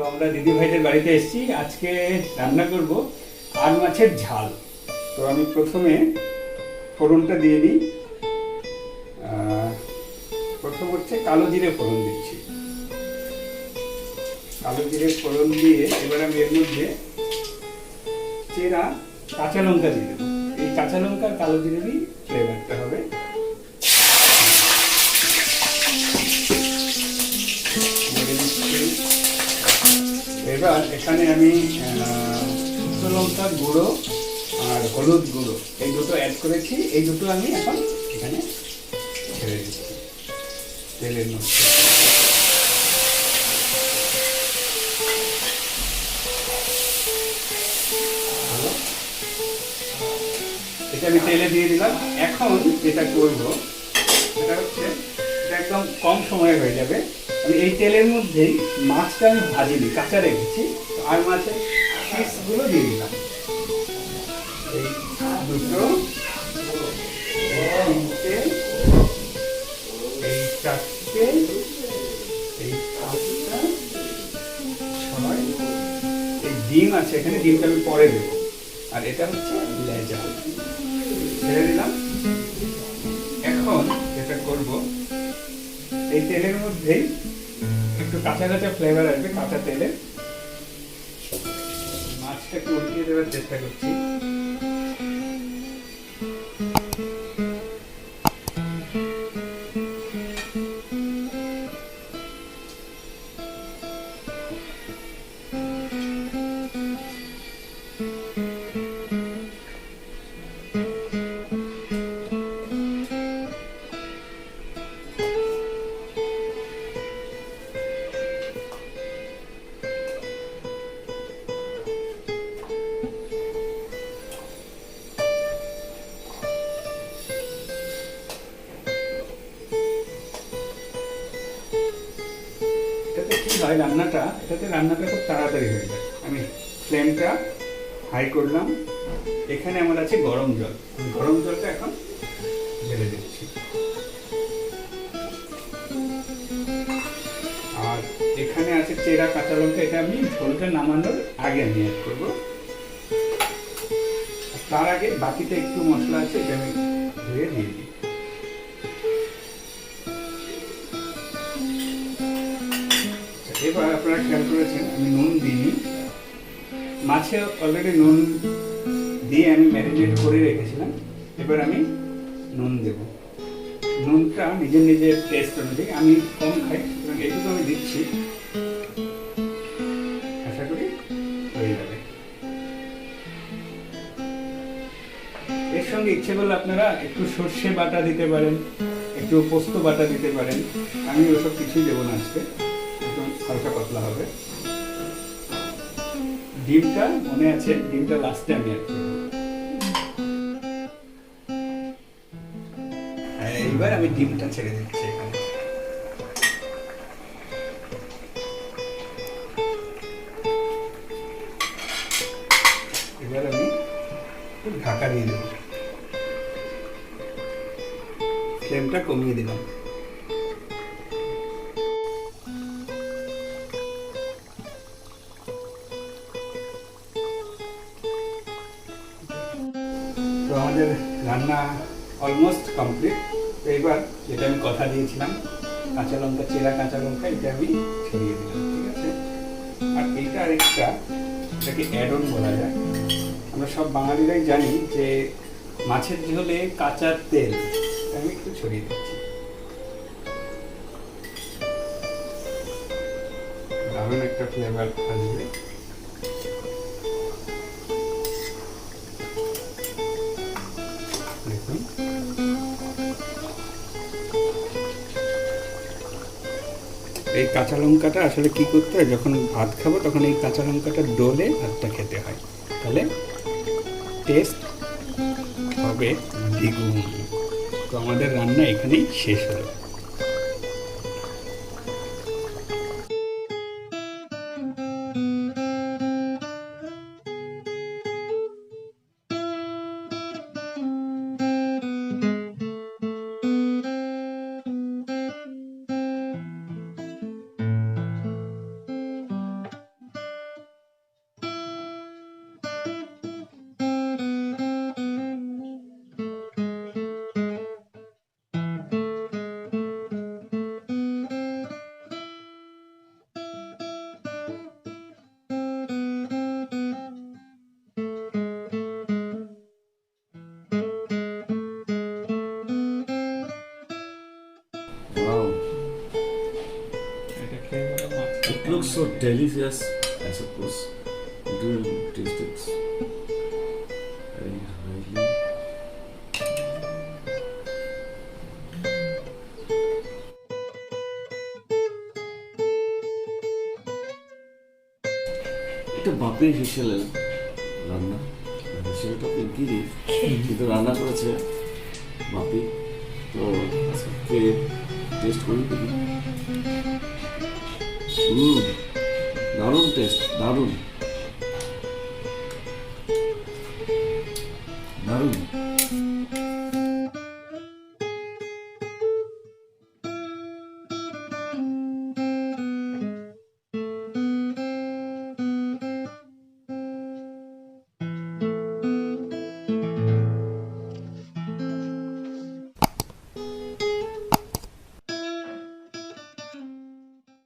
আমরা দিদি ভাইদের বাড়িতে এসেছি। আজকে রান্না করব আর মাছের ঝাল। তো আমি প্রথমে ফোড়নটা দিয়ে দিই। প্রথম হচ্ছে কালো জিরে ফোড়ন দিচ্ছি। কালো জিরে ফোড়ন দিয়ে এবার আমি এর মধ্যে চেরা কাঁচা লঙ্কা দিয়ে দেবো। এই কাঁচা লঙ্কা কালো জিরেরই ফ্লেভারটা হবে। এবার এখানে আমি শুকনো লঙ্কার গুঁড়ো আর হলুদ গুঁড়ো এই দুটো অ্যাড করেছি। এই দুটো আমি এখন এখানে ছেড়ে দিচ্ছি তেলের মধ্যে। এটা আমি তেলে দিয়ে দিলাম। এখন যেটা করব সেটা হচ্ছে এটা একদম কম সময়ে হয়ে যাবে। আমি এই তেলের মধ্যেই মাছটা আমি ভাজিনি, কাঁচা রেখেছি। আর মাছের পিসগুলো দিয়ে দিলাম। এই দুটো, তিনটে, এই চারটে, এই পাঁচটা, ছয়। এই ডিম আছে এখানে, ডিমটা আমি পরে দেবো। আর এটা হচ্ছে লেজা, ছেড়ে দিলাম। এখন যেটা করব এই তেলের মধ্যেই একটু কাঁচা কাঁচা ফ্লেভার আসবে, কাঁচা তেলে মাছটাকে উল্টিয়ে দেওয়ার চেষ্টা করছি। রান্নাটা খুব তাড়াতাড়ি হয়ে যায়। আমি ফ্লেমটা হাই করলাম। এখানে আমার আছে গরম জল। গরম জলটা এখন ঢেলে দিচ্ছি। আর এখানে আছে চেরা কাঁচা লঙ্কা। এটা আমি ঝোলটা নামানোর আগে আমি অ্যাড করবো। তার আগে বাকিটা একটু মশলা আছে, এটা আমি ধুয়ে দিয়ে দিই। এবার আপনারা খেয়াল করেছেন আমি নুন দিইনি। মাছে অলরেডি নুন দিয়ে আমি ম্যারিনেট করে রেখেছিলাম। এবার আমি নুন দেব। নুনটা নিজের নিজের টেস্ট অনুযায়ী, আমি কম খাই সুতরাং এইটুকু আমি দিচ্ছি। আশা করি হয়ে যাবে। এর সঙ্গে ইচ্ছে করলে আপনারা একটু সর্ষে বাটা দিতে পারেন, একটু পোস্ত বাটা দিতে পারেন। আমি ওসব কিছুই দেবো না আজকে, হালকা পাতলা হবে। ডিমটা মনে আছে, ডিমটা লাস্টে আমি অ্যাড করব। এইবার আমি ডিমটা ছেড়ে দিচ্ছি এখানে। এবার আমি ঢাকা দিয়ে দেব। ফ্লেমটা কমিয়ে দিলাম। তো আমাদের রান্না অলমোস্ট কমপ্লিট। তো এবার যেটা আমি কথা দিয়েছিলাম, কাঁচা লঙ্কা, চেরা কাঁচা লঙ্কা, এটা আমি ছড়িয়ে দিলাম। ঠিক আছে। আর এইটা আরেকটা, এটাকে অ্যাড অন বলা যায়। আমরা সব বাঙালিরাই জানি যে মাছের ঝোলে কাঁচা তেল, আমি একটু ছড়িয়ে দিচ্ছি। দারুণ একটা ফ্লেভার আসবে। দেখুন, এই কাঁচা লঙ্কাটা আসলে কি করতে হয়, যখন ভাত খাবো তখন এই কাঁচা লঙ্কাটা ডলে ভাতটা খেতে হয়, তাহলে টেস্ট হবে দ্বিগুণ। তো আমাদের রান্না এখানেই শেষ হলো। It looks so delicious, I suppose. Do you taste it? Very highly. এটা বাপির হেসেলের রান্না। হেসেলটা পিঙ্কিরই, কিন্তু রান্না করেছে বাপি। তো আজকে টেস্ট করি দেখি। দারুণ টেস্ট, দারুণ।